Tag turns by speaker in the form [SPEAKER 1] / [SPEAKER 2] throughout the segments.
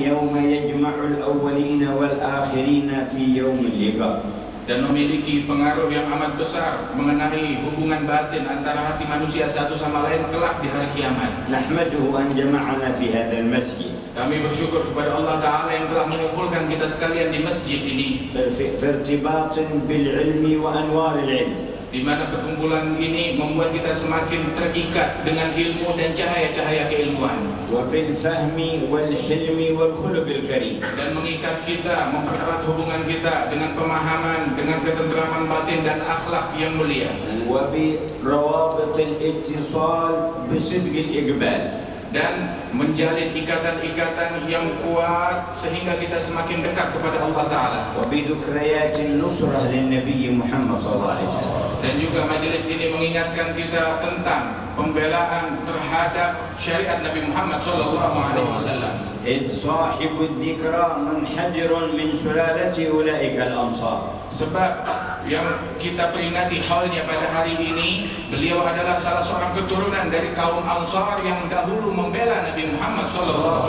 [SPEAKER 1] يوم يجمع الأولين والآخرين في يوم اللقاء.
[SPEAKER 2] Dan memiliki pengaruh yang amat besar mengenai hubungan batin antara hati manusia satu sama lain kelak di hari kiamat.
[SPEAKER 1] نحمده أن جمعنا في هذا المسجد.
[SPEAKER 2] Kami bersyukur kepada Allah Ta'ala yang telah mengumpulkan kita sekalian di masjid ini,
[SPEAKER 1] في ارتباط بالعلم وأنوار العلم.
[SPEAKER 2] di mana perkumpulan ini membuat kita semakin terikat dengan ilmu dan cahaya-cahaya keilmuan,
[SPEAKER 1] وبالفهم والحلم والخلق الكريم.
[SPEAKER 2] dan mengikat kita, mempererat hubungan kita dengan pemahaman, dengan ketentraman batin dan akhlak yang mulia,
[SPEAKER 1] وبروابط الاتصال بصدق الإقبال.
[SPEAKER 2] dan menjalin ikatan-ikatan yang kuat sehingga kita semakin dekat kepada Allah Ta'ala.
[SPEAKER 1] وبذكريات النصرة للنبي محمد صلى الله عليه وسلم.
[SPEAKER 2] Dan juga majelis ini mengingatkan kita tentang pembelaan terhadap syariat Nabi Muhammad SAW.
[SPEAKER 1] إذ صاحب الذكرى منحدر من سلالة أولئك الأنصار.
[SPEAKER 2] Sebab yang kita peringati halnya pada hari ini, beliau adalah salah seorang keturunan dari kaum Ansar yang dahulu membela Nabi Muhammad SAW.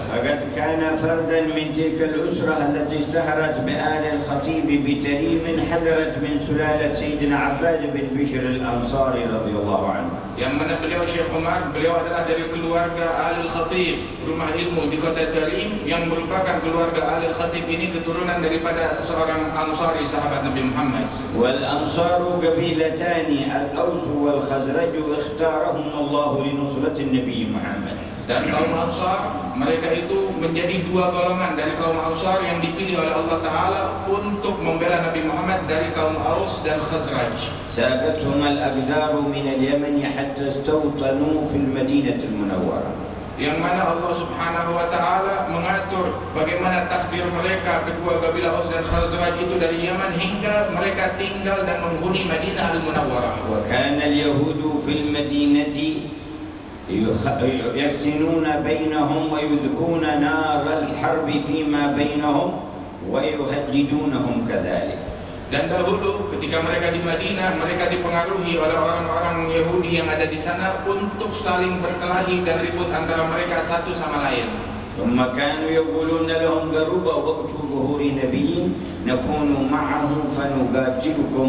[SPEAKER 1] فقد كان فردا من تلك الأسرة التي اشتهرت بآل الخطيب بتريم حدرت من سلالة سيدنا عباد بن بشر الأنصاري رضي الله عنه.
[SPEAKER 2] Yang mana beliau Syekh Umar, beliau adalah dari keluarga Alil Khatib, rumah ilmu di kota Tarim, yang merupakan keluarga Alil Khatib ini keturunan daripada seorang Ansari sahabat Nabi Muhammad.
[SPEAKER 1] والأنصار قبيلتان الأوس والخزرج اختارهم الله لنصرة النبي محمد.
[SPEAKER 2] Dan kaum Ansar, mereka itu menjadi dua golongan dari kaum Ansar yang dipilih oleh Allah Ta'ala untuk membela Nabi Muhammad dari kaum Aus dan Khazraj.
[SPEAKER 1] ساقتهم الأقدار من اليمن حتى استوطنوا في المدينة المنورة.
[SPEAKER 2] Yang mana Allah Subhanahu wa Ta'ala mengatur bagaimana takdir mereka, kedua kabilah Aus dan Khazraj itu dari Yaman hingga mereka tinggal dan menghuni Madinah Al-Munawwarah.
[SPEAKER 1] وكان اليهود في المدينة يفتنون بينهم ويذكون نار الحرب فيما بينهم ويهددونهم كذلك.
[SPEAKER 2] Dan dahulu ketika mereka di Madinah, mereka dipengaruhi oleh orang-orang Yahudi yang ada di sana untuk saling berkelahi dan ribut antara mereka satu sama lain.
[SPEAKER 1] ثم كانوا يقولون لهم قرب وقت ظهور نبي نكون معه فنقاتلكم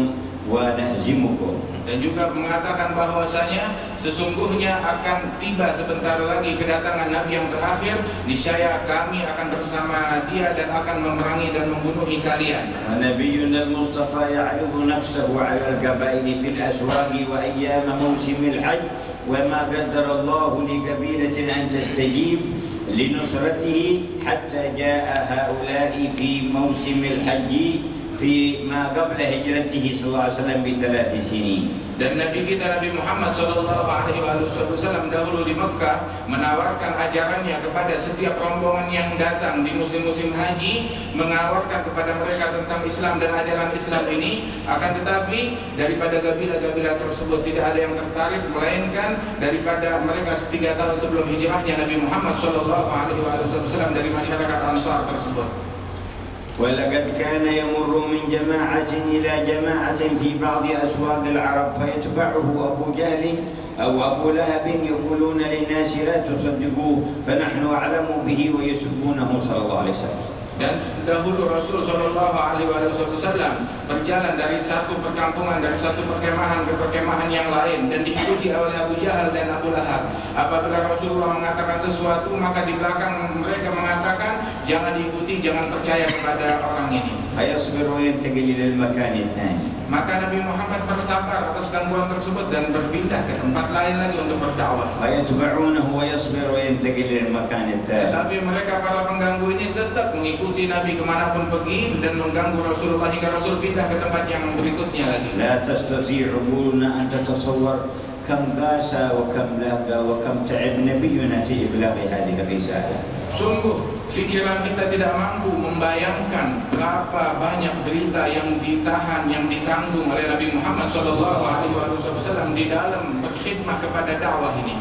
[SPEAKER 1] ونهزمكم.
[SPEAKER 2] Dan juga mengatakan bahwasanya sesungguhnya akan tiba sebentar lagi kedatangan Nabi yang terakhir, niscaya kami akan bersama dia dan akan memerangi dan membunuhi kalian.
[SPEAKER 1] ونبينا المصطفى يعرض نفسه على القبائل في الأسواق وأيام موسم الحج وما قدر الله لقبيلة أن تستجيب لنصرته حتى جاء هؤلاء في موسم الحج في ما قبل هجرته صلى الله عليه وسلم ب3 سنين.
[SPEAKER 2] Dan Nabi kita Nabi Muhammad SAW dahulu di Mekah menawarkan ajarannya kepada setiap rombongan yang datang di musim-musim haji, menawarkan kepada mereka tentang Islam dan ajaran Islam ini. Akan tetapi daripada kabilah-kabilah tersebut tidak ada yang tertarik, melainkan daripada mereka 3 tahun sebelum hijrahnya Nabi Muhammad SAW dari masyarakat Ansar tersebut.
[SPEAKER 1] ولقد كان يمر من جماعة إلى جماعة في بعض أسواق العرب فيتبعه أبو جهل أو أبو لهب يقولون للناس لا تصدقوه فنحن أعلم به ويسبونه صلى الله عليه وسلم.
[SPEAKER 2] Dan dahulu Rasul Shallallahu Alaihi Wasallam berjalan dari satu perkampungan, dari satu perkemahan ke perkemahan yang lain, dan diikuti oleh Abu Jahal dan Abu Lahab. Apabila Rasulullah mengatakan sesuatu, maka di belakang mereka mengatakan jangan diikuti, jangan percaya kepada orang ini.
[SPEAKER 1] فيصبر وينتقل إلى المكان الثاني.
[SPEAKER 2] Maka Nabi Muhammad bersabar atas gangguan tersebut dan berpindah ke tempat lain lagi untuk berdakwah.
[SPEAKER 1] فيتبعونه ويصبر وينتقل إلى المكان الثالث.
[SPEAKER 2] Tapi mereka para pengganggu ini tetap mengikuti Nabi kemanapun pergi dan mengganggu Rasulullah hingga Rasul pindah ke tempat yang berikutnya lagi.
[SPEAKER 1] لا تستطيع عقولنا أن تتصور كم قاسى وكم لاقى وكم تعب نبينا في إبلاغ هذه الرسالة.
[SPEAKER 2] Sungguh pikiran kita tidak mampu membayangkan berapa banyak berita yang ditahan, yang ditanggung oleh Nabi Muhammad SAW di dalam berkhidmah kepada dakwah ini.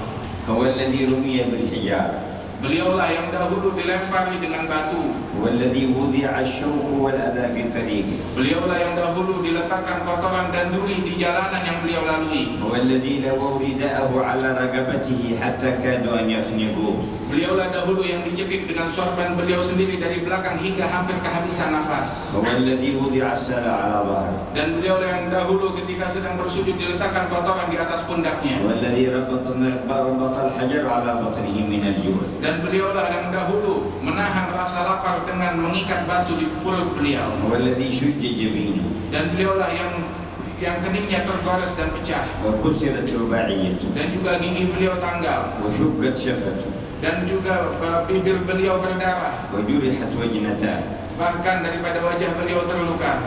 [SPEAKER 1] هو الذي رمي بالحجارة.
[SPEAKER 2] Beliaulah yang dahulu dilempari dengan batu.
[SPEAKER 1] هو الذي وضع الشوك والأذى في طريقه.
[SPEAKER 2] Beliaulah yang dahulu diletakkan kotoran dan duri di jalanan yang beliau lalui.
[SPEAKER 1] هو الذي لووا رداءه على رقبته حتى كادوا أن يخنقوه.
[SPEAKER 2] Beliaulah dahulu yang dicekik dengan sorban beliau sendiri dari belakang hingga hampir kehabisan nafas.
[SPEAKER 1] هو الذي وضع السلع على ظهره.
[SPEAKER 2] Dan beliaulah yang dahulu ketika sedang bersujud diletakkan kotoran di atas pundaknya.
[SPEAKER 1] والذي ربط الحجر على بطنه من الجوع.
[SPEAKER 2] Dan beliaulah yang dahulu menahan rasa lapar dengan mengikat batu di perut beliau.
[SPEAKER 1] والذي شج جبينه.
[SPEAKER 2] Dan beliaulah yang keningnya tergores dan pecah.
[SPEAKER 1] وكسرت رباعيته.
[SPEAKER 2] Dan juga gigi beliau tanggal.
[SPEAKER 1] وشقت شفته.
[SPEAKER 2] Dan juga bibir beliau berdarah.
[SPEAKER 1] وجرحت وجنتاه.
[SPEAKER 2] Bahkan daripada wajah beliau terluka.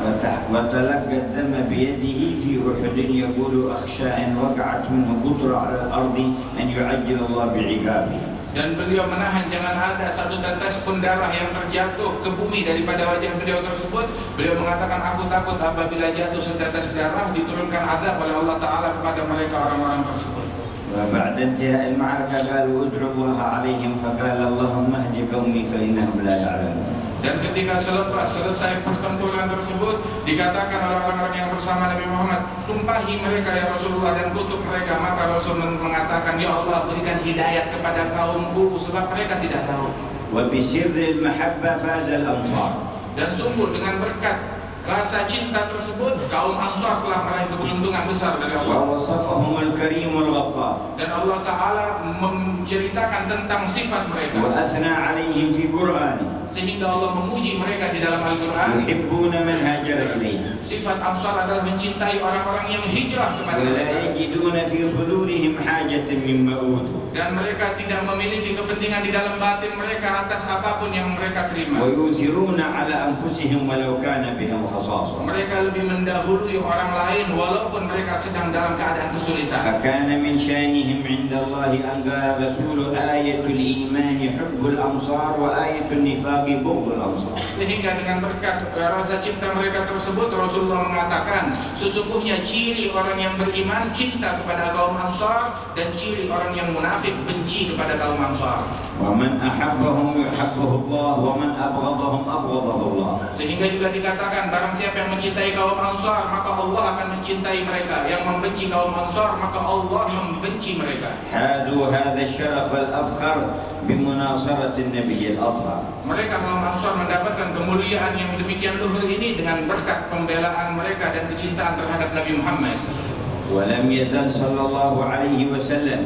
[SPEAKER 1] وتلقى الدم بيده في أحد يقول أخشى إن وقعت منه قطرة على الأرض أن يعجل الله بعقابه.
[SPEAKER 2] Dan beliau menahan jangan ada satu tetes pun darah yang terjatuh ke bumi daripada wajah beliau tersebut. Beliau mengatakan, aku takut apabila jatuh setetes darah diturunkan azab oleh Allah Ta'ala kepada mereka orang-orang tersebut.
[SPEAKER 1] وبعد انتهاء المعركة قالوا ادعوا الله عليهم فقال اللهم اهد قومي فإنهم لا يعلمون.
[SPEAKER 2] Dan ketika selesai pertempuran tersebut, dikatakan oleh orang-orang yang bersama Nabi Muhammad, sumpahi mereka ya Rasulullah dan kutuk mereka. Maka Rasul mengatakan, ya Allah berikan hidayat kepada kaumku sebab mereka tidak tahu.
[SPEAKER 1] وبسر المحبة فاز الأنصار.
[SPEAKER 2] Dan sungguh dengan berkat rasa cinta tersebut, kaum Ansar telah meraih keberuntungan besar dari Allah.
[SPEAKER 1] ووصفهم الكريم الغفار.
[SPEAKER 2] Dan Allah Ta'ala menceritakan tentang sifat mereka.
[SPEAKER 1] وأثنى عليهم في قرآنه.
[SPEAKER 2] Sehingga Allah memuji mereka di dalam Al-Quran.
[SPEAKER 1] يحبون من هاجر إليه.
[SPEAKER 2] Sifat Ansar adalah mencintai orang-orang yang hijrah kepada
[SPEAKER 1] ولا
[SPEAKER 2] mereka.
[SPEAKER 1] يجدون في صدورهم حاجة مما أوتوا.
[SPEAKER 2] Dan mereka tidak memiliki kepentingan di dalam batin mereka atas apapun yang mereka terima.
[SPEAKER 1] ويؤثرون على أنفسهم ولو كان بهم خصاصة.
[SPEAKER 2] Mereka lebih mendahului orang lain walaupun mereka sedang dalam keadaan kesulitan.
[SPEAKER 1] فكان من شأنهم عند الله أن قال رسول آية الإيمان حب الأنصار وآية النفاق بغض الأنصار.
[SPEAKER 2] Sehingga dengan berkat rasa cinta mereka tersebut, Rasulullah mengatakan, sesungguhnya ciri orang yang beriman cinta kepada kaum Ansar, dan ciri orang yang munafik benci kepada kaum Ansar.
[SPEAKER 1] ومن أحبهم يحبه الله ومن أبغضهم أبغضه الله.
[SPEAKER 2] Sehingga juga dikatakan, barang siapa yang mencintai kaum Ansar maka Allah akan mencintai mereka, yang membenci kaum Ansar maka Allah membenci mereka.
[SPEAKER 1] حازوا هذا الشرف الأفخر بمناصرة النبي الأطهر.
[SPEAKER 2] Mereka kaum Ansar mendapatkan kemuliaan yang demikian luhur ini dengan berkat pembelaan mereka dan kecintaan terhadap Nabi Muhammad.
[SPEAKER 1] ولم يزل صلى الله عليه وسلم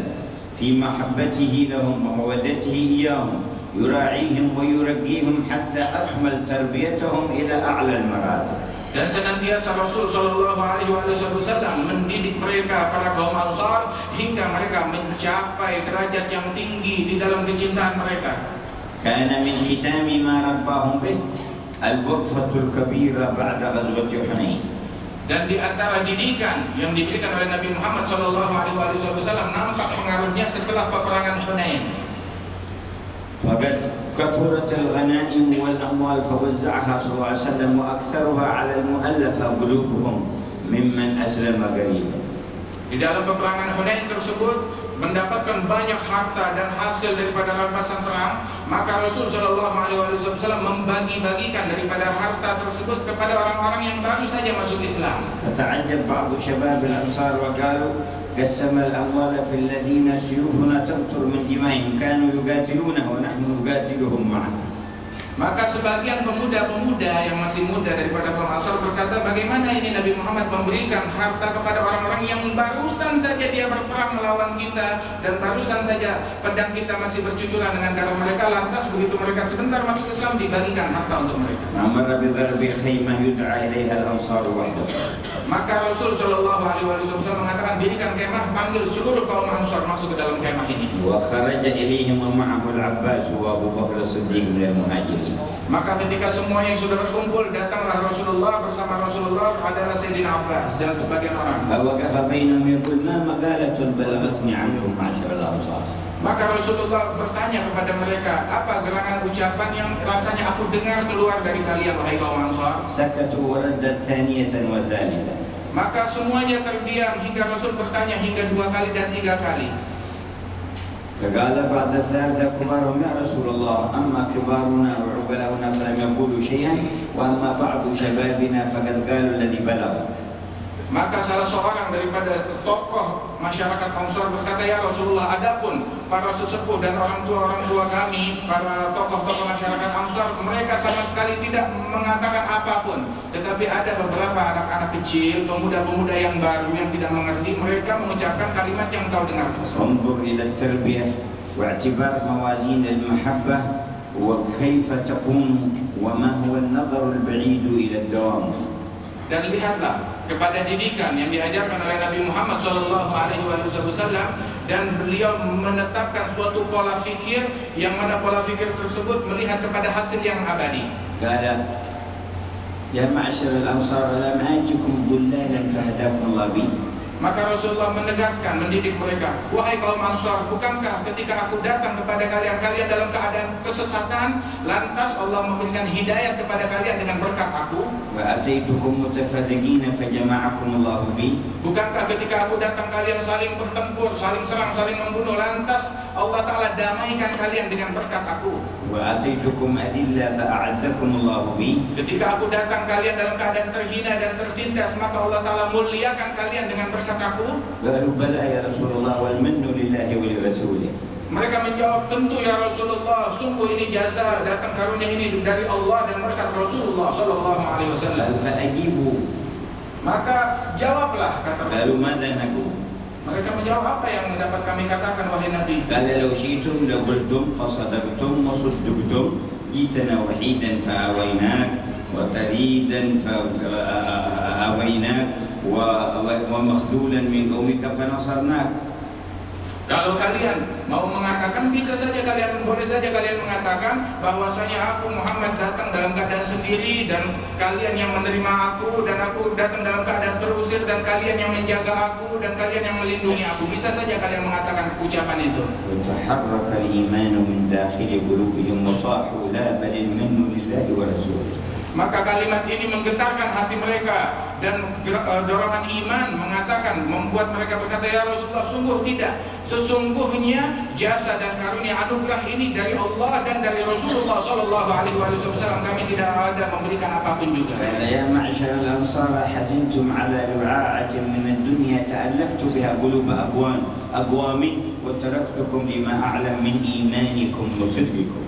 [SPEAKER 1] في محبته لهم ومودته إياهم يراعيهم ويرقيهم حتى أكمل تربيتهم إلى أعلى المراتب.
[SPEAKER 2] Dan senantiasa Rasul Shallallahu Alaihi Wasallam mendidik mereka para kaum Ansar hingga mereka mencapai derajat yang tinggi di dalam kecintaan mereka.
[SPEAKER 1] كان من ختام ما رباهم به الوقفة الكبيرة بعد غزوة حنين.
[SPEAKER 2] Dan di antara didikan yang diberikan oleh Nabi Muhammad Shallallahu Alaihi Wasallam nampak pengaruhnya setelah peperangan Hunain.
[SPEAKER 1] فقد كثرت الغنائم والأموال فوزعها صلى الله عليه وسلم وأكثرها على المؤلفة قلوبهم ممن أسلم قريبا. Di dalam peperangan Hunain tersebut mendapatkan banyak harta dan hasil daripada rampasan perang, maka Rasul Shallallahu Alaihi Wasallam membagi-bagikan daripada harta tersebut kepada orang-orang yang baru saja masuk Islam. فتعجب بعض شباب الأنصار وقالوا قسم الأموال في الذين سيوفنا تقطر من دمائهم كانوا يقاتلونه ونحن نقاتلهم معه. Maka sebagian pemuda-pemuda yang masih muda daripada kaum Ansar berkata, bagaimana ini Nabi Muhammad memberikan harta kepada orang-orang yang barusan saja dia berperang melawan kita, dan barusan saja pedang kita masih bercucuran dengan darah mereka, lantas begitu mereka sebentar masuk Islam dibagikan harta untuk mereka. Maka Rasul Shallallahu Alaihi Wasallam mengatakan, dirikan kemah, panggil seluruh kaum Ansar masuk ke dalam kemah ini. Maka ketika semuanya sudah berkumpul, datanglah Rasulullah, bersama Rasulullah adalah Sayyidina Abbas dan sebagian orang. Maka Rasulullah bertanya kepada mereka, apa gerangan ucapan yang rasanya aku dengar keluar dari kalian, wahai kaum Ansar? Maka semuanya terdiam hingga Rasul bertanya hingga 2 kali dan 3 kali. فقال بعد الثالثة كبارهم يا رسول الله أما كبارنا وعقلاؤنا فلم يقولوا شيئا وأما بعض شبابنا فقد قالوا الذي بلغك.
[SPEAKER 2] Maka salah seorang daripada tokoh masyarakat Ansar berkata, "Ya Rasulullah, adapun para sesepuh dan orang tua kami, para tokoh-tokoh masyarakat Ansar, mereka sama sekali tidak mengatakan apapun. Tetapi ada beberapa anak-anak kecil, pemuda-pemuda yang baru yang tidak mengerti, mereka mengucapkan kalimat yang kau dengar tersebut."
[SPEAKER 1] انظر إلى التربية واعتبار موازين المحبة وكيف تكون وما هو النظر البعيد إلى الدوام.
[SPEAKER 2] Dan lihatlah kepada didikan yang diajarkan oleh Nabi Muhammad SAW, dan beliau menetapkan suatu pola fikir yang mana pola fikir tersebut melihat kepada hasil yang abadi.
[SPEAKER 1] قال يا معشر الأنصار ألم آتكم ضلالا فهداكم الله بي.
[SPEAKER 2] Maka Rasulullah menegaskan, mendidik mereka, "Wahai kaum Ansar, bukankah ketika aku datang kepada kalian dalam keadaan kesesatan, lantas Allah memberikan hidayat kepada kalian dengan berkat aku?
[SPEAKER 1] وأتيتكم متفرقين فجمعكم الله بي.
[SPEAKER 2] Bukankah ketika aku datang kalian saling bertempur, saling serang, saling membunuh, lantas Allah Ta'ala damaikan kalian dengan berkat aku?
[SPEAKER 1] وأتيتكم أذلة فأعزكم الله بي.
[SPEAKER 2] Ketika aku datang kalian dalam keadaan terhina dan tertindas, maka Allah Ta'ala muliakan kalian dengan berkat aku?"
[SPEAKER 1] قالوا بلى يا رسول الله والمن لله ولرسوله.
[SPEAKER 2] Mereka menjawab, "Tentu ya Rasulullah, sungguh ini jasa datang karunia ini dari Allah dan berkat Rasulullah sallallahu alaihi wasallam."
[SPEAKER 1] قال فأجيبوا.
[SPEAKER 2] Maka jawablah, kata
[SPEAKER 1] قالوا
[SPEAKER 2] Rasul.
[SPEAKER 1] ماذا نقول؟
[SPEAKER 2] Mereka menjawab, "Apa yang dapat kami katakan wahai Nabi?"
[SPEAKER 1] قال لو شئتم لقلتم فصدقتم وصدقتم جئتنا وحيدا فآويناك وتريدا فآويناك ومخذولا من قومك فنصرناك.
[SPEAKER 2] Kalau kalian mau mengatakan, boleh saja kalian mengatakan bahwasanya aku Muhammad datang dalam keadaan sendiri dan kalian yang menerima aku, dan aku datang dalam keadaan terusir dan kalian yang menjaga aku dan kalian yang melindungi aku. Bisa saja kalian mengatakan ucapan itu.
[SPEAKER 1] وتحرك الإيمان من داخل قلوبهم وصاحوا لا بل المن لله ورسوله.
[SPEAKER 2] Maka kalimat ini menggetarkan hati mereka dan dorongan iman mengatakan, membuat mereka berkata, "Ya Rasulullah, sungguh tidak. Sesungguhnya jasa dan karunia anugerah ini dari Allah dan dari Rasulullah sallallahu alaihi wasallam. Kami tidak ada memberikan apapun juga."
[SPEAKER 1] يا معشر الأنصار حزنتم على رعاعة من الدنيا تألفت بها قلوب أقوام وتركتكم لما أعلم من إيمانكم وصدقكم.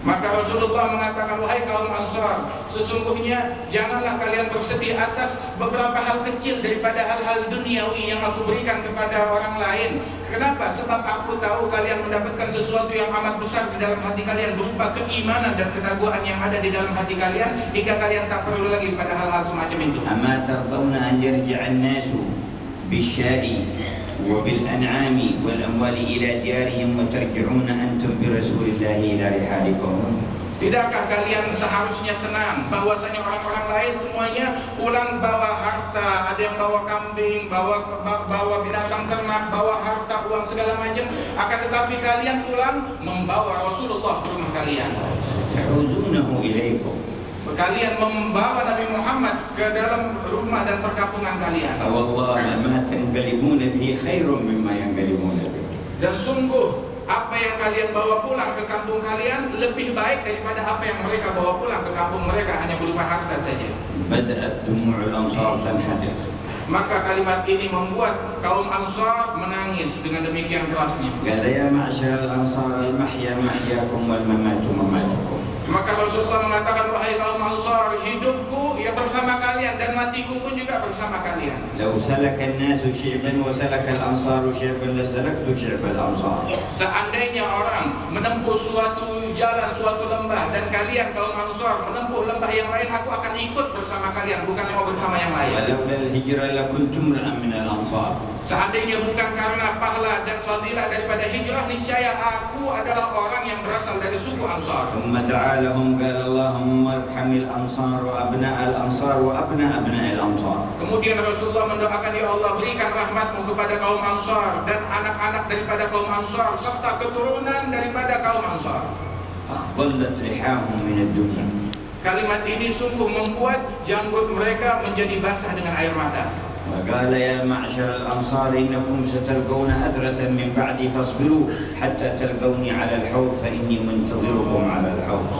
[SPEAKER 2] Maka Rasulullah mengatakan, "Wahai kaum Ansar, sesungguhnya janganlah kalian bersedih atas beberapa hal kecil daripada hal-hal duniawi yang aku berikan kepada orang lain. Kenapa? Sebab aku tahu kalian mendapatkan sesuatu yang amat besar di dalam hati kalian, berupa keimanan dan ketakwaan yang ada di dalam hati kalian, hingga kalian tak perlu lagi pada hal-hal semacam itu.
[SPEAKER 1] أما ترضون أن يرجع الناس بالشاء وبالأنعام والأموال إلى ديارهم وترجعون أنتم برسول الله إلى رحالكم.
[SPEAKER 2] Tidakkah kalian seharusnya senang bahwasanya orang-orang lain semuanya pulang bawa harta, ada yang bawa kambing, bawa binatang ternak, bawa harta, uang segala macam, akan tetapi kalian pulang membawa Rasulullah ke rumah kalian.
[SPEAKER 1] تعوزونه إليكم.
[SPEAKER 2] Kalian membawa Nabi Muhammad ke dalam rumah dan perkampungan kalian.
[SPEAKER 1] فوالله ما تنقلبون به خير مما ينقلبون به.
[SPEAKER 2] Dan sungguh apa yang kalian bawa pulang ke kampung kalian lebih baik daripada apa yang mereka bawa pulang ke kampung mereka, hanya berupa harta saja.
[SPEAKER 1] بدأت دموع الأنصار تنحدر.
[SPEAKER 2] Maka kalimat ini membuat kaum Ansar menangis dengan demikian kerasnya.
[SPEAKER 1] قال يا معشر الأنصار المحيا محياكم والممات مماتكم.
[SPEAKER 2] Maka Rasulullah mengatakan, "Wahai kaum Ansar, hidupku ya bersama kalian dan matiku pun juga bersama kalian."
[SPEAKER 1] لو سلك الناس شعبا وسلك الأنصار شعبا لسلكت شعب الأنصار.
[SPEAKER 2] Seandainya orang menempuh suatu jalan, suatu lembah, dan kalian kaum Ansar menempuh lembah yang lain, aku akan ikut bersama kalian, bukan mau bersama yang lain.
[SPEAKER 1] ولولا الهجرة لكنت امرأ من الأنصار.
[SPEAKER 2] Seandainya bukan karena pahala dan fadilah daripada hijrah, niscaya aku adalah orang yang berasal dari suku Ansar.
[SPEAKER 1] ثم دعا لهم قال اللهم ارحم الأنصار وأبناء الأنصار وأبناء أبناء الأنصار.
[SPEAKER 2] Kemudian Rasulullah mendoakan, "Ya Allah, berikan rahmatmu kepada kaum Ansar dan anak-anak daripada kaum Ansar serta keturunan daripada kaum Ansar."
[SPEAKER 1] أخضلت ريحاهم من الدنيا.
[SPEAKER 2] Kalimat ini sungguh membuat janggut mereka menjadi basah dengan air mata.
[SPEAKER 1] وقال يا معشر الأنصار إنكم ستلقون أثرة من بعدي فاصبروا حتى تلقوني على الحوض فإني منتظركم على الحوض.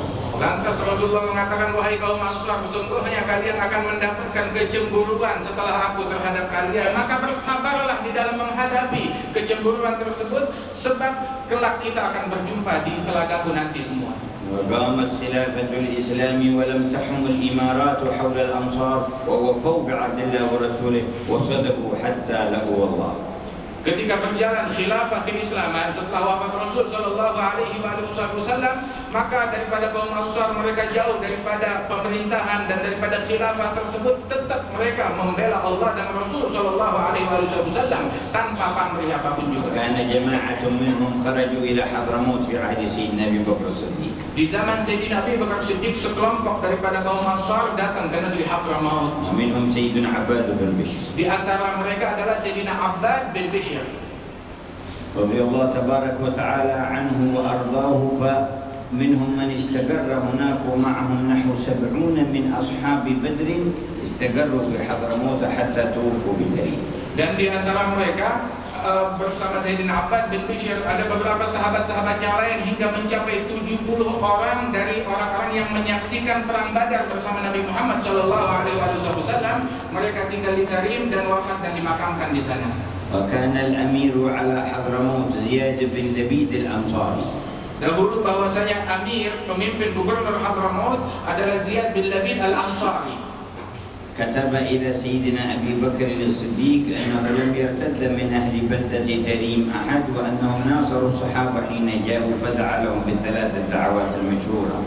[SPEAKER 2] Lantas Rasulullah mengatakan, wahai kaum Ansar, sesungguhnya kalian akan mendapatkan kecemburuan setelah aku terhadap kalian. Maka bersabarlah di dalam menghadapi kecemburuan tersebut, sebab kelak kita akan berjumpa di telagaku nanti semua.
[SPEAKER 1] وقامت خلافة الإسلام ولم تحم الإمارات حول الأمصار ووفوا بعهد الله ورسوله وصدقوا حتى لقوا الله.
[SPEAKER 2] Ketika berjalan khilafah keislaman setelah wafat Rasul Shallallahu Alaihi Wasallam, maka daripada kaum Ansar mereka jauh daripada pemerintahan dan daripada khilafah tersebut, tetap mereka membela Allah dan Rasul Shallallahu Alaihi Wasallam tanpa pamrih apapun juga.
[SPEAKER 1] كان جماعة منهم خرجوا إلى حضرموت في عهد سيدنا أبي بكر الصديق.
[SPEAKER 2] Di zaman Sayyidina Abi Bakar Siddiq, sekelompok daripada kaum Ansar datang ke negeri Hadramaut.
[SPEAKER 1] منهم سيدنا عباد بن بشر.
[SPEAKER 2] Di antara mereka adalah Sayyidina Abbad bin Bishr
[SPEAKER 1] رضي الله تبارك وتعالى عنه وأرضاه. فمنهم من استقر هناك ومعهم نحو 70 من أصحاب بدر استقروا في حضرموت حتى توفوا بتريم.
[SPEAKER 2] Dan di antara mereka bersama Sayyidina Abbad bin Bishr ada beberapa sahabat-sahabat yang lain hingga mencapai 70 orang dari orang-orang yang menyaksikan perang Badar bersama Nabi Muhammad SAW. Mereka tinggal di Tarim dan wafat dan dimakamkan di sana.
[SPEAKER 1] وكان الأمير على حضرموت زياد بن لبيد الأنصاري.
[SPEAKER 2] Dahulu bahwasanya Amir, pemimpin gubernur Hadramaut adalah Ziyad bin Labid al-Ansari.
[SPEAKER 1] كتب إلى سيدنا أبي بكر الصديق أنه لم يرتد من أهل بلدة تريم أحد وأنهم ناصروا الصحابة حين جاءوا فدعا لهم بالثلاث الدعوات المشهورة.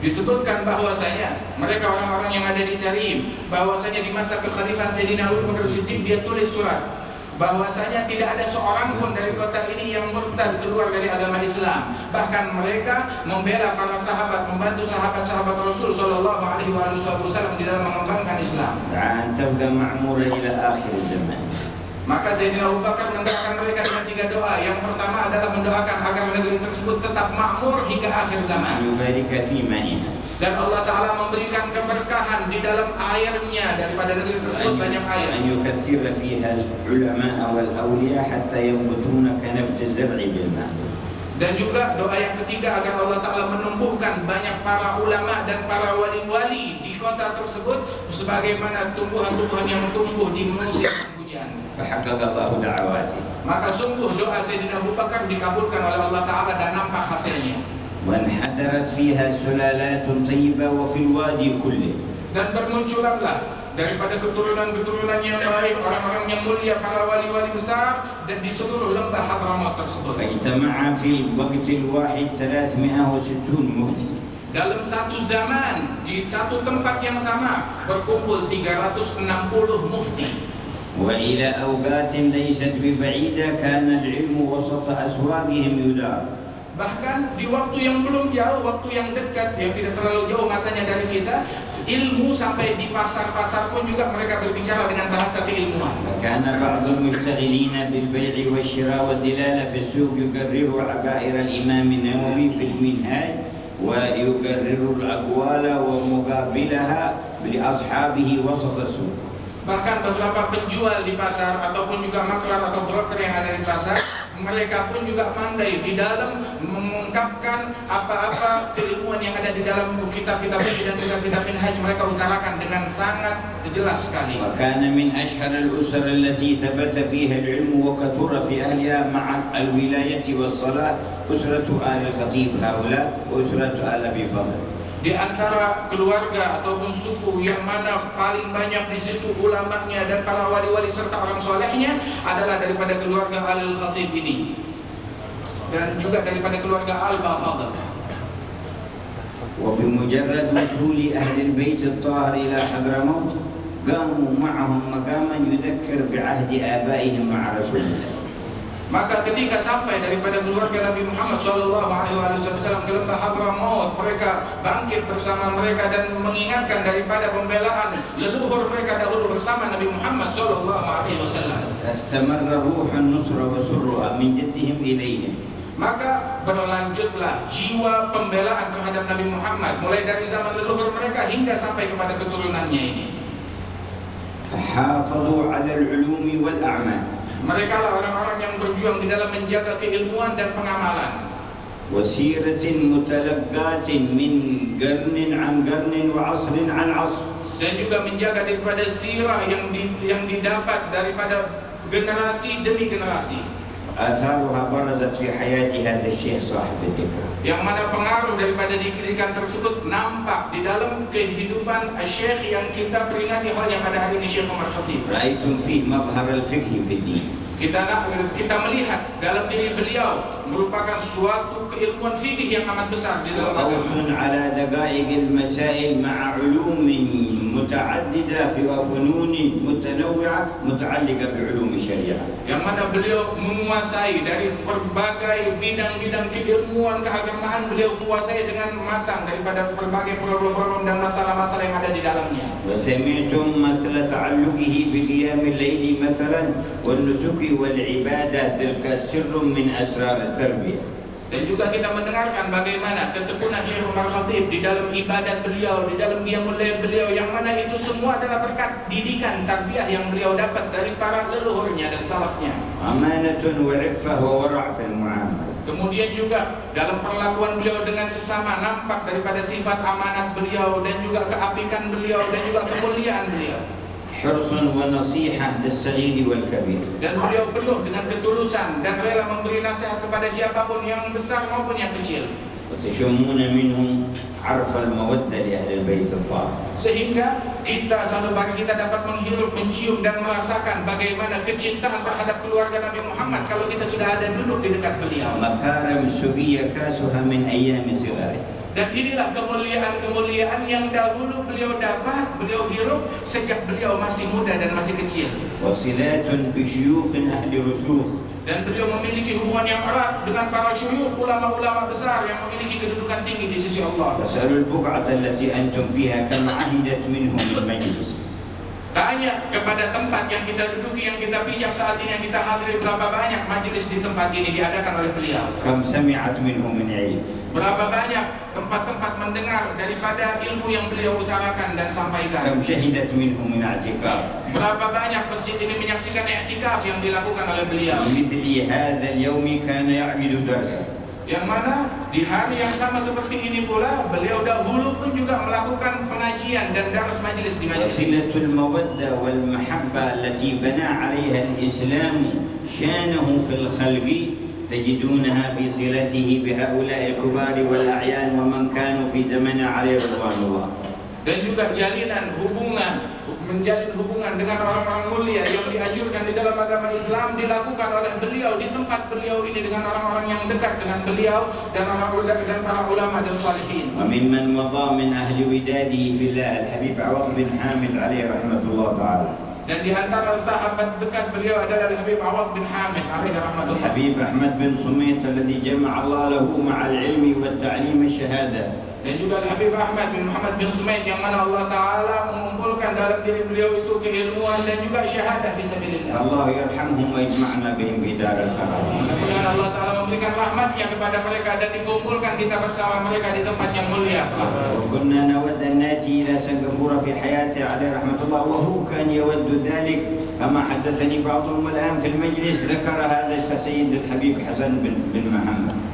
[SPEAKER 2] Disebutkan bahwasanya mereka orang-orang yang ada di Tarim, bahwasanya di masa kekhalifahan Sayyidina Abu Bakar Siddiq dia tulis surat bahwasanya tidak ada seorang pun dari kota ini yang murtad keluar dari agama Islam. Bahkan mereka membela para sahabat, membantu sahabat-sahabat Rasul Shallallahu Alaihi Wasallam di dalam mengembangkan Islam. Maka Sayyidina Abu Bakar mendoakan mereka dengan 3 doa. Yang pertama adalah mendoakan agar negeri tersebut tetap makmur hingga akhir zaman. Dan Allah Ta'ala memberikan keberkahan di dalam airnya, daripada negeri tersebut banyak air. Dan juga doa yang ketiga agar Allah Ta'ala menumbuhkan banyak para ulama dan para wali-wali di kota tersebut sebagaimana tumbuhan-tumbuhan yang tumbuh di musim hujan. Maka sungguh doa Sayyidina Abu Bakar dikabulkan oleh Allah Ta'ala dan nampak hasilnya.
[SPEAKER 1] وانحدرت فيها سلالات طيبة وفي الوادي كله.
[SPEAKER 2] Dan bermunculanlah daripada keturunan-keturunan yang baik, orang-orang yang mulia, para wali-wali besar, dan di seluruh lembah Hadramaut tersebut.
[SPEAKER 1] اجتمع في الوقت الواحد 360 مفتي.
[SPEAKER 2] Dalam satu zaman, di satu tempat yang sama, berkumpul 360 mufti.
[SPEAKER 1] وإلى أوقات ليست ببعيدة كان العلم وسط أسواقهم يدار.
[SPEAKER 2] Bahkan di waktu yang belum jauh, waktu yang dekat, yang tidak terlalu jauh masanya dari kita, ilmu sampai di pasar-pasar pun juga mereka berbicara dengan bahasa keilmuan.
[SPEAKER 1] كان بعض المشتغلين بالبيع والشراء والدلالة في السوق يقرر عبائر الإمام النووي في المنهاج ويقرر الأقوال ومقابلها لأصحابه وسط السوق.
[SPEAKER 2] Bahkan beberapa penjual di pasar ataupun juga maklar atau broker yang ada di pasar, mereka pun juga pandai di dalam mengungkapkan apa-apa keilmuan yang ada di dalam kitab-kitab ini dan kitab-kitab minhaj, mereka utarakan dengan sangat jelas sekali.
[SPEAKER 1] وكان من أشهر الأسر التي ثبت فيها العلم وكثر في أهلها مع الولاية والصلاة أسرة آل الخطيب هؤلاء وأسرة آل أبي فضل.
[SPEAKER 2] Di antara keluarga ataupun suku yang mana paling banyak di situ ulamanya dan para wali-wali serta orang solehnya adalah daripada keluarga Al-Khatib ini, dan juga daripada keluarga Al-Bafadl.
[SPEAKER 1] وبمجرد وصول أهل البيت الطاهر إلى حضرموت قاموا معهم مقاما يذكر بعهد آبائهم مع رسول الله.
[SPEAKER 2] Maka ketika sampai daripada keluarga Nabi Muhammad SAW ke lembah Hadramaut, mereka bangkit bersama mereka dan mengingatkan daripada pembelaan leluhur mereka dahulu bersama Nabi Muhammad SAW.
[SPEAKER 1] استمر روح النصر وسرها من جدهم إليهم.
[SPEAKER 2] Maka berlanjutlah jiwa pembelaan terhadap Nabi Muhammad mulai dari zaman leluhur mereka hingga sampai kepada keturunannya ini.
[SPEAKER 1] فحافظوا على العلوم والأعمال.
[SPEAKER 2] Mereka lah orang-orang yang berjuang di dalam menjaga keilmuan dan pengamalan.
[SPEAKER 1] وسيرة متلقاة من قرن عن قرن وعصر عن عصر.
[SPEAKER 2] Dan juga menjaga daripada sirah yang didapat daripada generasi demi generasi.
[SPEAKER 1] آثارها برزت في حياة هذا الشيخ صاحب الذكر.
[SPEAKER 2] Yang mana pengaruh daripada dikirimkan tersebut nampak di dalam kehidupan Syekh yang kita peringati halnya pada hari ini, Syekh Umar Khatib.
[SPEAKER 1] رأيتم فيه مظهر الفقه في الدين.
[SPEAKER 2] Kita melihat dalam diri beliau merupakan suatu keilmuan fikih yang amat besar di dalam agama.
[SPEAKER 1] وحرص على دقائق المسائل مع علوم متعددة في فنون متنوعة متعلقة بعلوم الشريعة.
[SPEAKER 2] Yang mana beliau menguasai dari berbagai bidang-bidang keilmuan keagamaan, beliau kuasai dengan matang daripada berbagai problem-problem dan masalah-masalah yang ada di dalamnya.
[SPEAKER 1] وسمعتم مثل تعلقه بقيام الليل مثلا والنسك والعبادة تلك سر من أسرار التربية.
[SPEAKER 2] Dan juga kita mendengarkan bagaimana ketekunan Syekh Umar Khatib di dalam ibadat beliau, di dalam qiyamul lail beliau, yang mana itu semua adalah berkat didikan tarbiyah yang beliau dapat dari para leluhurnya dan salafnya.
[SPEAKER 1] أمانة وعفة وورع في المعاملة.
[SPEAKER 2] Kemudian juga dalam perlakuan beliau dengan sesama nampak daripada sifat amanat beliau dan juga keapikan beliau dan juga kemuliaan beliau.
[SPEAKER 1] حرص ونصيحة للصغير والكبير.
[SPEAKER 2] Dan beliau penuh dengan ketulusan dan rela memberi nasihat kepada siapapun yang besar maupun yang kecil.
[SPEAKER 1] وتشمون منهم عرف المودة لأهل البيت الطاهر.
[SPEAKER 2] Sehingga kita sanubari kita dapat menghirup, mencium dan merasakan bagaimana kecintaan terhadap keluarga Nabi Muhammad kalau kita sudah ada duduk di dekat beliau.
[SPEAKER 1] مكارم سبية كاسها من أيام صغره.
[SPEAKER 2] Dan inilah kemuliaan-kemuliaan yang dahulu beliau dapat, beliau hirup sejak beliau masih muda dan masih kecil.
[SPEAKER 1] وصلات بشيوخ أهل رسوخ.
[SPEAKER 2] Dan beliau memiliki hubungan yang erat dengan para syuyukh, ulama-ulama besar yang memiliki kedudukan tinggi di sisi Allah.
[SPEAKER 1] فاسألوا البقعة التي أنتم فيها كم عهدت منهم المجلس.
[SPEAKER 2] Tanya kepada tempat yang kita duduki, yang kita pijak saat ini, yang kita hadiri, berapa banyak majelis di tempat ini diadakan oleh beliau.
[SPEAKER 1] كم سمعت منهم من علم.
[SPEAKER 2] Berapa banyak tempat-tempat mendengar daripada ilmu yang beliau utarakan dan sampaikan.
[SPEAKER 1] كم شهدت منهم من اعتكاف.
[SPEAKER 2] Berapa banyak masjid ini menyaksikan i'tikaf yang dilakukan oleh beliau.
[SPEAKER 1] مثل هذا اليوم كان يعقد درسا.
[SPEAKER 2] Yang mana di hari yang sama seperti ini pula beliau dahulu pun juga melakukan pengajian dan daras majelis di majelis.
[SPEAKER 1] وصلة المودة والمحبة التي بنى عليها الإسلام شانه في الخلق تجدونها في صلته بهؤلاء الكبار والأعيان ومن كانوا في زمنه عليه رضوان الله.
[SPEAKER 2] Dan juga menjalin hubungan dengan orang-orang mulia yang dianjurkan di dalam agama Islam dilakukan oleh beliau di tempat beliau ini dengan orang-orang yang dekat dengan beliau dan orang-orang dan para ulama dan salihin.
[SPEAKER 1] وممن مضى من أهل وداده في الله الحبيب عوض بن حامد عليه رحمة الله تعالى.
[SPEAKER 2] Dan di antara sahabat dekat beliau adalah Habib Awad bin Hamid alaihi rahmatullah.
[SPEAKER 1] الحبيب أحمد بن سميط الذي جمع الله له مع العلم والتعليم الشهادة.
[SPEAKER 2] Dan juga Habib Ahmad bin Muhammad bin Sumaid yang mana Allah Ta'ala mengumpulkan dalam diri beliau itu keilmuan dan juga syahadah fisabilillah.
[SPEAKER 1] Allah yarhamhum wa yajma'na bihim fi daril qarar.
[SPEAKER 2] Mudah-mudahan Allah Ta'ala memberikan rahmatnya kepada mereka dan dikumpulkan kita bersama mereka di tempat yang mulia.
[SPEAKER 1] وكنا نود أن نأتي إلى سنغافورة في حياته عليه رحمة الله وهو كان يود ذلك كما حدثني بعضهم الآن في المجلس ذكر هذا السيد الحبيب حسن بن محمد.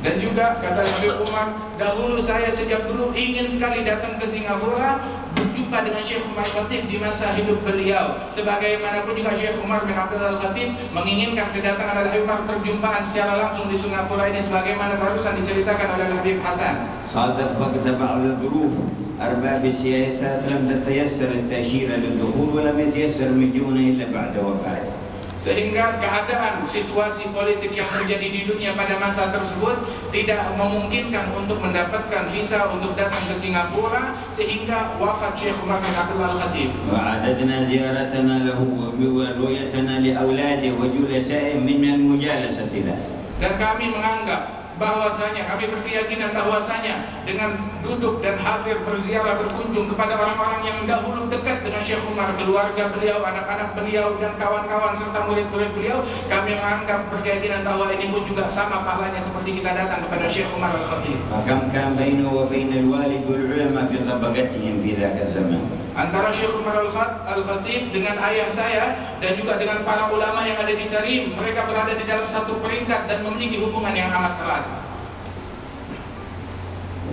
[SPEAKER 2] Dan juga kata Habib Umar, dahulu saya sejak dulu ingin sekali datang ke Singapura berjumpa dengan Syekh Umar Khatib di masa hidup beliau. Sebagaimanapun juga Syekh Umar bin Abdul Khatib menginginkan kedatangan Al-Habib Umar, perjumpaan secara langsung di Singapura ini sebagaimana barusan diceritakan oleh Al-Habib Hasan.
[SPEAKER 1] صادف وقت بعض الظروف أرباب السياسات لم تتيسر التأشيرة للدخول ولم يتيسر مجونه إلا بعد وفاته.
[SPEAKER 2] Sehingga keadaan situasi politik yang terjadi di dunia pada masa tersebut tidak memungkinkan untuk mendapatkan visa untuk datang ke Singapura sehingga wafat Syekh Umar bin Abdul Khatib.
[SPEAKER 1] وعددنا زيارتنا له ورؤيتنا لأولاده وجلسائه من المجالسة له.
[SPEAKER 2] Dan kami menganggap bahwasanya, kami berkeyakinan bahwasanya dengan duduk dan hadir berziarah berkunjung kepada orang-orang yang dahulu dekat dengan Syekh Umar, keluarga beliau, anak-anak beliau dan kawan-kawan serta murid-murid beliau, kami menganggap berkeyakinan bahwa ini pun juga sama pahalanya seperti kita datang kepada Syekh Umar Al-Khatib.
[SPEAKER 1] وكم كان بينه وبين الوالد والعلماء في طبقتهم في ذاك الزمان.
[SPEAKER 2] Antara Syekh Umar Al-Khatib dengan ayah saya dan juga dengan para ulama yang ada di Tarim, mereka berada di dalam satu peringkat dan memiliki hubungan yang amat erat.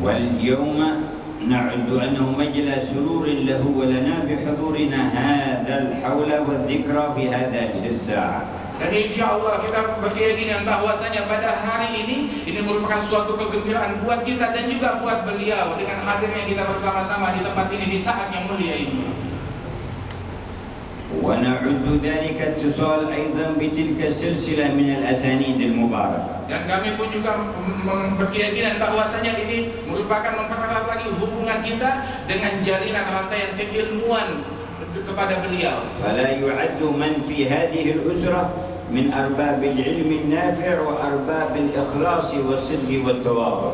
[SPEAKER 1] واليوم نعد أنه مجلى سرور له ولنا بحضورنا هذا الحول والذكرى في هذه الساعة.
[SPEAKER 2] Dan insya Allah kita berkeyakinan bahwasanya pada hari ini merupakan suatu kegembiraan buat kita dan juga buat beliau dengan hadirnya kita bersama-sama di tempat ini di saat yang mulia ini.
[SPEAKER 1] ونعد ذلك اتصال أيضا بتلك السلسلة من الأسانيد المباركة.
[SPEAKER 2] Dan kami pun juga berkeyakinan bahwasanya ini merupakan mempererat lagi hubungan kita dengan jalinan rantaian keilmuan kepada beliau.
[SPEAKER 1] فلا يعد من في هذه الأسرة من أرباب العلم النافع وأرباب الإخلاص والصدق والتواضع.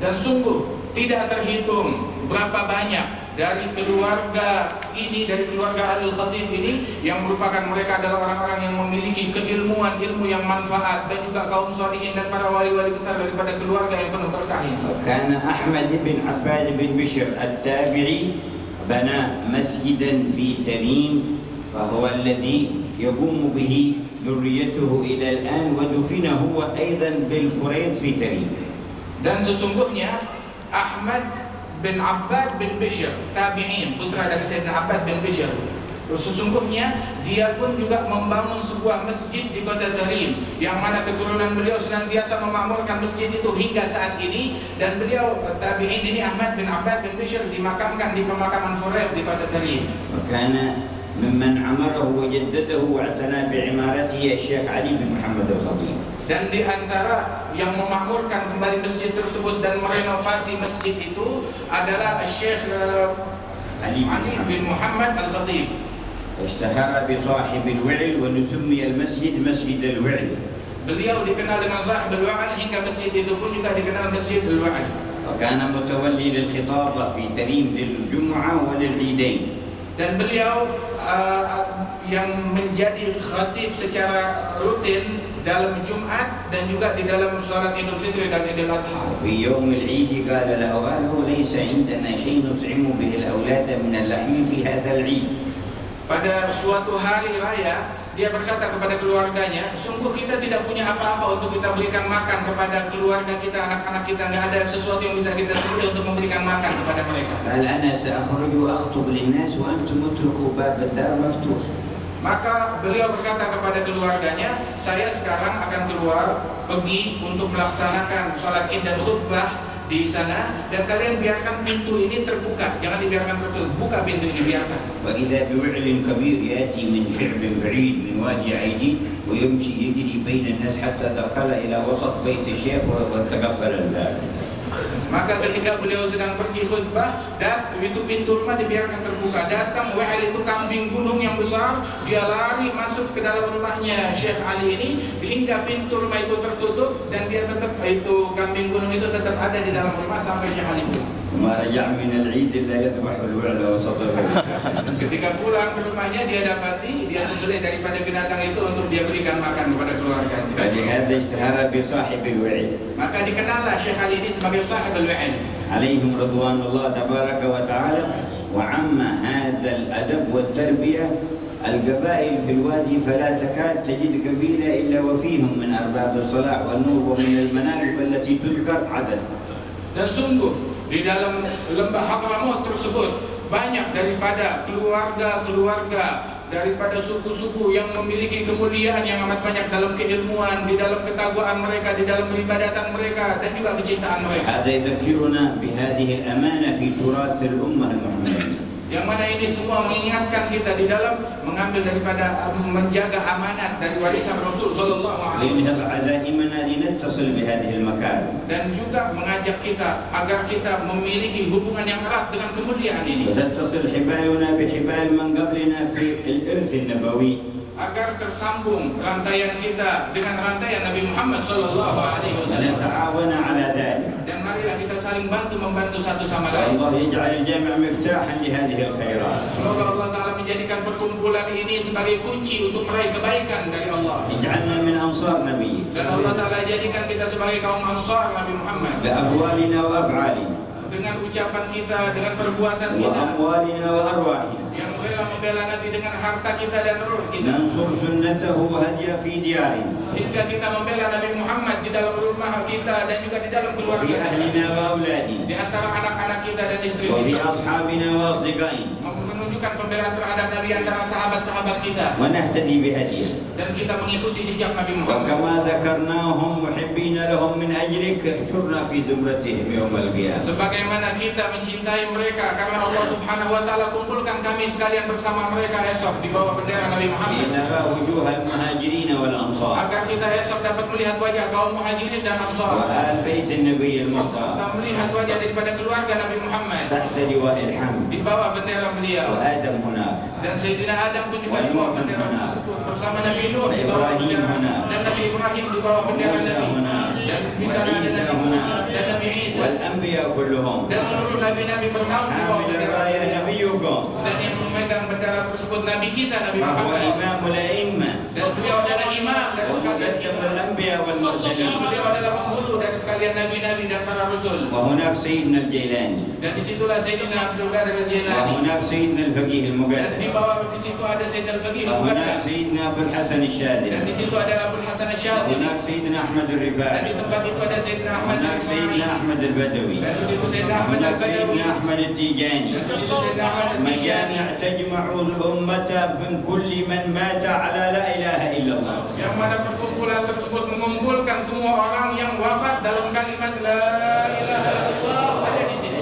[SPEAKER 2] Dan sungguh tidak terhitung berapa banyak dari keluarga ini, dari keluarga Ahlul Khatib ini yang merupakan mereka adalah orang-orang yang memiliki keilmuan, ilmu yang manfaat, dan juga kaum sholihin dan para wali-wali besar daripada keluarga yang penuh berkah ini.
[SPEAKER 1] وكان أحمد بن عباد بن بشر التابعي بنى مسجدا في تميم فهو الذي يقوم به ذريته إلى الآن ودفن هو أيضا بالفريض في تميم.
[SPEAKER 2] Dan sesungguhnya Ahmad bin Abbad bin Bishr tabi'in, putra dari Sayyidina Abbad bin Bishr, sesungguhnya dia pun juga membangun sebuah masjid di kota Tarim, yang mana keturunan beliau senantiasa memakmurkan masjid itu hingga saat ini. Dan beliau tabi'in ini Ahmad bin Abbad bin Bishr dimakamkan di pemakaman Furaid di kota Tarim.
[SPEAKER 1] وكان ممن عمره وجدده واعتنى بعمارته الشيخ علي بن محمد الخطيب.
[SPEAKER 2] Dan di antara yang memakmurkan kembali masjid tersebut dan merenovasi masjid itu adalah Syekh Ali bin Muhammad Al-Khatib.
[SPEAKER 1] اشتهر بصاحب الوعل ونسمي المسجد مسجد الوعل.
[SPEAKER 2] Beliau dikenal dengan Sahib al-Wa'al hingga masjid itu pun juga dikenal Masjid al-Wa'al.
[SPEAKER 1] وكان متولي للخطابة في تريم للجمعة وللعيدين. Dan beliau
[SPEAKER 2] yang menjadi khatib secara rutin dalam Jumat dan juga di dalam salat Idul Fitri dan Idul Adha.
[SPEAKER 1] في يوم العيد قال له أهله ليس عندنا شيء نطعم به الأولاد من اللحم في هذا العيد.
[SPEAKER 2] Pada suatu hari raya, dia berkata kepada keluarganya, sungguh kita tidak punya apa-apa untuk kita berikan makan kepada keluarga kita, anak-anak kita, nggak ada sesuatu yang bisa kita sembelih untuk memberikan makan kepada mereka.
[SPEAKER 1] قال أنا سأخرج وأخطب للناس وأنتم اتركوا باب الدار مفتوح.
[SPEAKER 2] Maka beliau berkata kepada keluarganya, saya sekarang akan keluar pergi untuk melaksanakan sholat id dan khutbah di sana, dan kalian biarkan pintu ini terbuka, jangan dibiarkan tertutup, buka pintu ini, biarkan.
[SPEAKER 1] وإذا بوعل كبير يأتي من شعب بعيد من وادي عيدي ويمشي يجري بين الناس حتى دخل إلى وسط بيت الشيخ وتقفل الباب.
[SPEAKER 2] Maka ketika beliau sedang pergi khutbah, dan itu pintu rumah dibiarkan terbuka. Datang Wa'il itu kambing gunung yang besar, dia lari masuk ke dalam rumahnya Syekh Ali ini hingga pintu rumah itu tertutup, dan dia tetap, itu kambing gunung itu tetap ada di dalam rumah sampai Syekh Ali pulang.
[SPEAKER 1] وما رجع من العيد إلا يذبح الوعل وسط البيت.
[SPEAKER 2] Ketika pulang ke rumahnya, dia dapati dia sembelih daripada binatang itu untuk dia berikan makan kepada keluarganya.
[SPEAKER 1] فلهذا اشتهر بصاحب الوعل.
[SPEAKER 2] Maka dikenallah Syekh Ali ini sebagai Sahib al-Wa'il.
[SPEAKER 1] عليهم رضوان الله تبارك وتعالى. وعم هذا الأدب والتربية القبائل في الوادي فلا تكاد تجد قبيلة إلا وفيهم من أرباب الصلاح والنور ومن المناقب التي تذكر عدد.
[SPEAKER 2] Dan sungguh di dalam lembah Hadramut tersebut banyak daripada keluarga-keluarga, daripada suku-suku yang memiliki kemuliaan yang amat banyak dalam keilmuan, di dalam ketakwaan mereka, di dalam peribadatan mereka, dan juga kecintaan mereka.
[SPEAKER 1] هذا يذكرنا بهذه الأمانة في تراث الأمة المحمدية.
[SPEAKER 2] Yang mana ini semua mengingatkan kita di dalam mengambil daripada menjaga amanat dari warisan Rasul sallallahu alaihi wasallam.
[SPEAKER 1] عزائمنا لنتصل بهذه المكارم.
[SPEAKER 2] Dan juga mengajak kita agar kita memiliki hubungan yang erat dengan kemuliaan ini.
[SPEAKER 1] وتتصل حبالنا بحبال من قبلنا في الإرث النبوي.
[SPEAKER 2] Agar tersambung rantaian kita dengan rantaian Nabi Muhammad sallallahu alaihi wasallam.
[SPEAKER 1] ونتعاون على ذلك.
[SPEAKER 2] Dan marilah kita saling membantu satu sama lain.
[SPEAKER 1] الله يجعل الجامع مفتاحا لهذه الخيرات.
[SPEAKER 2] Semoga Allah Ta'ala menjadikan perkumpulan ini sebagai kunci untuk meraih kebaikan dari Allah.
[SPEAKER 1] اجعلنا من أنصار نبيك.
[SPEAKER 2] Dan Allah Ta'ala jadikan kita sebagai kaum Ansar Nabi Muhammad.
[SPEAKER 1] بأقوالنا وأفعالنا.
[SPEAKER 2] dengan ucapan kita, dengan perbuatan kita,
[SPEAKER 1] وأموالنا وأرواحنا
[SPEAKER 2] yang rela membela Nabi dengan harta kita dan ruh kita,
[SPEAKER 1] ننصر سنته هديا في ديارنا
[SPEAKER 2] hingga kita membela Nabi Muhammad di dalam rumah kita dan juga di dalam keluarga
[SPEAKER 1] وفي
[SPEAKER 2] kita,
[SPEAKER 1] أهلنا وأولادنا
[SPEAKER 2] di antara anak-anak kita dan istri
[SPEAKER 1] وفي
[SPEAKER 2] kita,
[SPEAKER 1] أصحابنا وأصدقائنا
[SPEAKER 2] menunjukkan pembelaan terhadap Nabi antara sahabat-sahabat kita,
[SPEAKER 1] ونهتدي بهديه
[SPEAKER 2] dan kita mengikuti jejak Nabi Muhammad.
[SPEAKER 1] وكما ذكرناهم محبين لهم من أجلك احشرنا في زمرتهم يوم القيامة.
[SPEAKER 2] Sebagaimana kita mencintai mereka karena Allah Subhanahu wa taala, kumpulkan kami sekalian bersama mereka esok di bawah bendera Nabi Muhammad.
[SPEAKER 1] لنرى وجوه المهاجرين والأنصار
[SPEAKER 2] Agar kita esok dapat melihat wajah kaum muhajirin dan ansar,
[SPEAKER 1] وآل بيت النبي المختار
[SPEAKER 2] kita melihat wajah daripada keluarga Nabi Muhammad
[SPEAKER 1] تحت لواء الحمد
[SPEAKER 2] di bawah bendera beliau,
[SPEAKER 1] وآدم هناك
[SPEAKER 2] dan Sayyidina Adam pun juga di bawah bendera tersebut bersama Nabi Nuh di bawah bendera, dan Nabi Ibrahim di bawah bendera Nabi, dan di sana ada Nabi Musa dan Nabi Isa,
[SPEAKER 1] والأنبياء كلهم
[SPEAKER 2] dan seluruh nabi-nabi bernaung di bawah
[SPEAKER 1] حامل
[SPEAKER 2] bendera
[SPEAKER 1] الراية
[SPEAKER 2] Nabi.
[SPEAKER 1] نبيكم
[SPEAKER 2] Dan yang memegang bendera tersebut Nabi kita, Nabi
[SPEAKER 1] فهو
[SPEAKER 2] Muhammad,
[SPEAKER 1] إمام الأئمة
[SPEAKER 2] dan beliau adalah imam dari sekalian
[SPEAKER 1] ومقدم
[SPEAKER 2] imam,
[SPEAKER 1] الأنبياء
[SPEAKER 2] dan
[SPEAKER 1] والمرسلين.
[SPEAKER 2] beliau adalah penghulu dari sekalian nabi-nabi dan para rasul.
[SPEAKER 1] وهناك سيدنا الجيلاني
[SPEAKER 2] Dan disitulah Sayyidina Abdul Qadir Al-Jilani,
[SPEAKER 1] وهناك سيدنا الفقيه
[SPEAKER 2] dan
[SPEAKER 1] المقدم
[SPEAKER 2] di bawah di situ ada Sayyidina Al-Faqih
[SPEAKER 1] وهناك
[SPEAKER 2] Al-Muqaddam,
[SPEAKER 1] سيدنا أبو الحسن
[SPEAKER 2] dan
[SPEAKER 1] الشاذلي
[SPEAKER 2] di situ ada Abdul Hasan Asy-Syadzili,
[SPEAKER 1] وهناك سيدنا أحمد
[SPEAKER 2] dan di
[SPEAKER 1] الرفاعي
[SPEAKER 2] tempat itu ada Sayyidina Ahmad
[SPEAKER 1] وهناك سيدنا
[SPEAKER 2] Al-Rifai,
[SPEAKER 1] أحمد البدوي
[SPEAKER 2] dan di situ Sayyidina Ahmad
[SPEAKER 1] وهناك
[SPEAKER 2] Al-Badawi,
[SPEAKER 1] سيدنا أحمد التيجاني
[SPEAKER 2] dan di situ Sayyidina Ahmad Al-Tijani,
[SPEAKER 1] مجامع تجمع الأمة من كل من مات على لا إله إلا الله.
[SPEAKER 2] yang mana perkumpulan tersebut mengumpulkan semua orang yang wafat dalam kalimat la ilaha illallah ada di sini.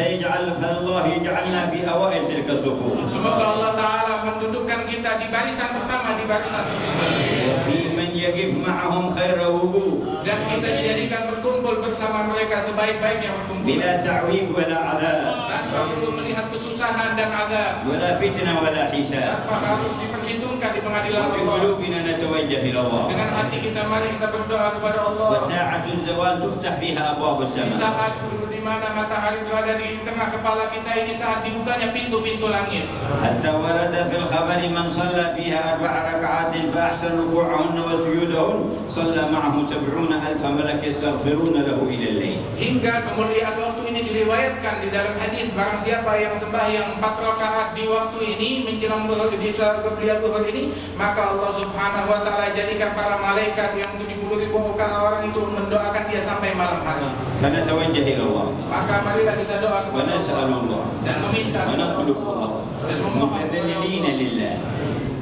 [SPEAKER 1] فالله يجعلنا في أوائل تلك الصفوف.
[SPEAKER 2] Semoga Allah Ta'ala mendudukkan kita di barisan pertama di barisan tersebut,
[SPEAKER 1] وفي من يقف معهم خير وقوف
[SPEAKER 2] dan kita dijadikan berkumpul bersama mereka sebaik-baiknya berkumpul,
[SPEAKER 1] بلا تعويض ولا عذاب
[SPEAKER 2] tanpa perlu melihat kesusahan dan azab,
[SPEAKER 1] ولا فتنة ولا حساب.
[SPEAKER 2] tanpa harus diperhitungkan di pengadilan Allah.
[SPEAKER 1] وبقلوبنا نتوجه إلى الله.
[SPEAKER 2] Dengan hati kita mari kita berdoa kepada Allah.
[SPEAKER 1] وساعة الزوال تفتح فيها أبواب
[SPEAKER 2] Di
[SPEAKER 1] السماء.
[SPEAKER 2] saat di mana matahari berada di tengah kepala kita ini, saat dibukanya pintu-pintu langit.
[SPEAKER 1] حتى ورد في الخبر من صلى فيها 4 ركعات فأحسن ركوعهن وسجودهن صلى معه 70,000 ملك يستغفرون له إلى الليل.
[SPEAKER 2] Hingga kemuliaan waktu ini diriwayatkan di dalam hadis, barang siapa yang sembahyang 4 rakaat di waktu ini menjelang zuhur, di saat kemuliaan zuhur ini, maka Allah Subhanahu wa taala jadikan para malaikat yang 70,000 orang itu mendoakan dia sampai malam hari.
[SPEAKER 1] فنتوجه إلى الله
[SPEAKER 2] Maka marilah kita doa kepada
[SPEAKER 1] ونسأل
[SPEAKER 2] Allah
[SPEAKER 1] الله
[SPEAKER 2] dan meminta
[SPEAKER 1] ونطلب الله
[SPEAKER 2] dan memohon
[SPEAKER 1] متذللين لله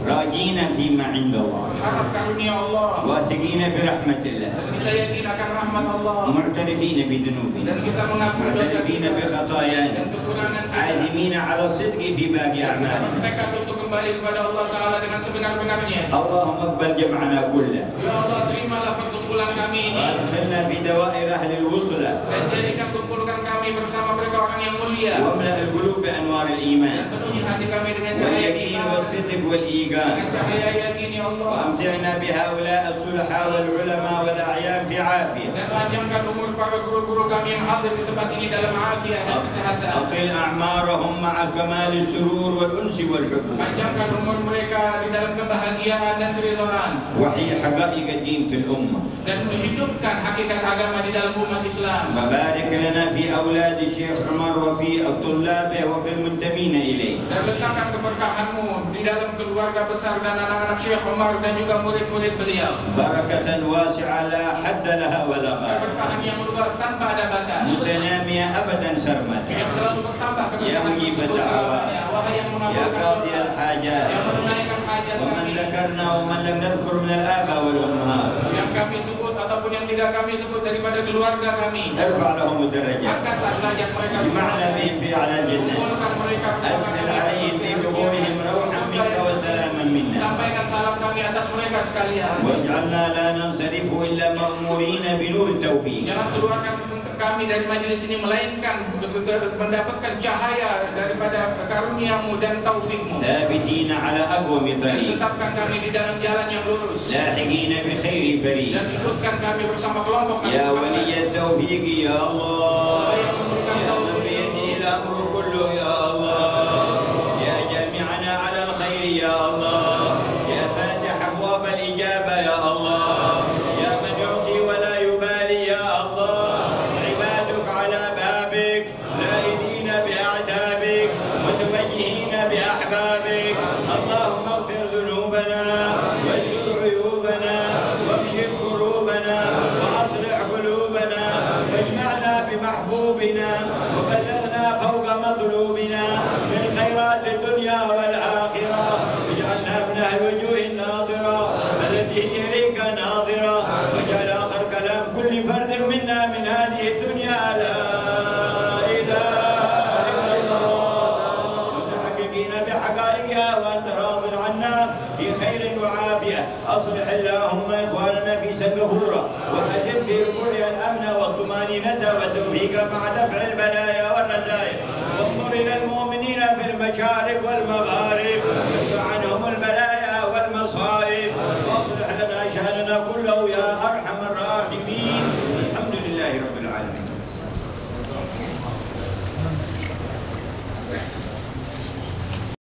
[SPEAKER 1] راجين فيما عند الله
[SPEAKER 2] harap karunia Allah,
[SPEAKER 1] واثقين برحمة الله
[SPEAKER 2] dan kita yakin akan rahmat Allah,
[SPEAKER 1] معترفين بذنوبنا
[SPEAKER 2] dan kita mengakui dosa
[SPEAKER 1] معترفين
[SPEAKER 2] kita dan
[SPEAKER 1] بخطايانا
[SPEAKER 2] kekurangan kita,
[SPEAKER 1] عازمين على الصدق في باقي أعمالنا.
[SPEAKER 2] tekad untuk kembali kepada Allah Ta'ala dengan sebenar-benarnya.
[SPEAKER 1] اللهم اقبل جمعنا كله
[SPEAKER 2] Ya Allah, terimalah perkumpulan kami ini
[SPEAKER 1] وادخلنا في دوائر أهل الوصلة
[SPEAKER 2] dan jadikan kumpulkan kami bersama mereka orang yang mulia,
[SPEAKER 1] واملأ القلوب بأنوار
[SPEAKER 2] dan
[SPEAKER 1] الإيمان
[SPEAKER 2] penuhi hati kami dengan cahaya
[SPEAKER 1] واليقين
[SPEAKER 2] iman,
[SPEAKER 1] والصدق والإيقان
[SPEAKER 2] dengan cahaya yakin ya Allah,
[SPEAKER 1] وأمتعنا بهؤلاء الصلحاء والعلماء والأعيان في عافية.
[SPEAKER 2] dan panjangkan umur para guru-guru kami yang hadir di tempat ini dalam afiat dan kesehatan.
[SPEAKER 1] أطل أعمارهم مع كمال السرور والأنس والحب.
[SPEAKER 2] Panjangkan umur mereka di dalam kebahagiaan dan keridhaan,
[SPEAKER 1] وحي حقائق الدين في الأمة.
[SPEAKER 2] dan menghidupkan hakikat agama di dalam umat Islam.
[SPEAKER 1] وبارك لنا في أولاد الشيخ عمر وفي طلابه وفي المنتمين إليه.
[SPEAKER 2] Dan letakkan keberkahan-Mu di dalam keluarga besar dan anak-anak Syekh Umar dan juga murid-murid beliau.
[SPEAKER 1] بركة واسعة لا حد لها ولا غاية.
[SPEAKER 2] Keberkahan yang luas tanpa ada batas,
[SPEAKER 1] متنامية أبدا سرمدا.
[SPEAKER 2] yang selalu bertambah
[SPEAKER 1] Ya
[SPEAKER 2] keberkahan
[SPEAKER 1] mujib
[SPEAKER 2] tersebut
[SPEAKER 1] ad-da'awat.
[SPEAKER 2] selamanya. Wahai yang
[SPEAKER 1] يا
[SPEAKER 2] mengabulkan
[SPEAKER 1] قاضي
[SPEAKER 2] doa,
[SPEAKER 1] الحاجات
[SPEAKER 2] yang menunaikan hajat
[SPEAKER 1] ومن
[SPEAKER 2] kami,
[SPEAKER 1] ذكرنا ومن لم نذكر من الآباء والأمهات
[SPEAKER 2] yang kami sebut ataupun yang tidak kami sebut daripada keluarga kami,
[SPEAKER 1] ارفع لهم الدرجات
[SPEAKER 2] angkatlah derajat mereka
[SPEAKER 1] اجمعنا
[SPEAKER 2] semua,
[SPEAKER 1] بهم في أعلى الجنة
[SPEAKER 2] kumpulkan mereka bersama
[SPEAKER 1] أدخل
[SPEAKER 2] kami
[SPEAKER 1] عليهم في قبورهم روحا منك وسلاما منا
[SPEAKER 2] sampaikan salam kami atas mereka sekalian.
[SPEAKER 1] واجعلنا لا ننصرف إلا مأمورين بنور التوفيق.
[SPEAKER 2] Jangan keluarkan kami dari majelis ini melainkan mendapatkan cahaya daripada karunia-Mu dan taufik-Mu,
[SPEAKER 1] ثابتين على أقوم
[SPEAKER 2] dan
[SPEAKER 1] طريق
[SPEAKER 2] tetapkan kami di dalam jalan yang lurus,
[SPEAKER 1] لاحقين بخير فريق.
[SPEAKER 2] dan ikutkan kami bersama kelompok Nabi
[SPEAKER 1] يا
[SPEAKER 2] Muhammad.
[SPEAKER 1] ولي التوفيق يا الله
[SPEAKER 2] yang memberikan
[SPEAKER 1] يا من
[SPEAKER 2] taufik,
[SPEAKER 1] بيده الأمر كله يا الله يا جامعنا على الخير يا الله يا فاتح أبواب الإجابة يا الله يا من يعطي ولا يبالي يا الله عبادك على بابك أصلح اللهم إخواننا في سنغافورة وأجب في ركوعها الأمن والطمأنينة والتوفيق مع دفع البلايا والرزايا، وانظر إلى المؤمنين في المشارق والمغارب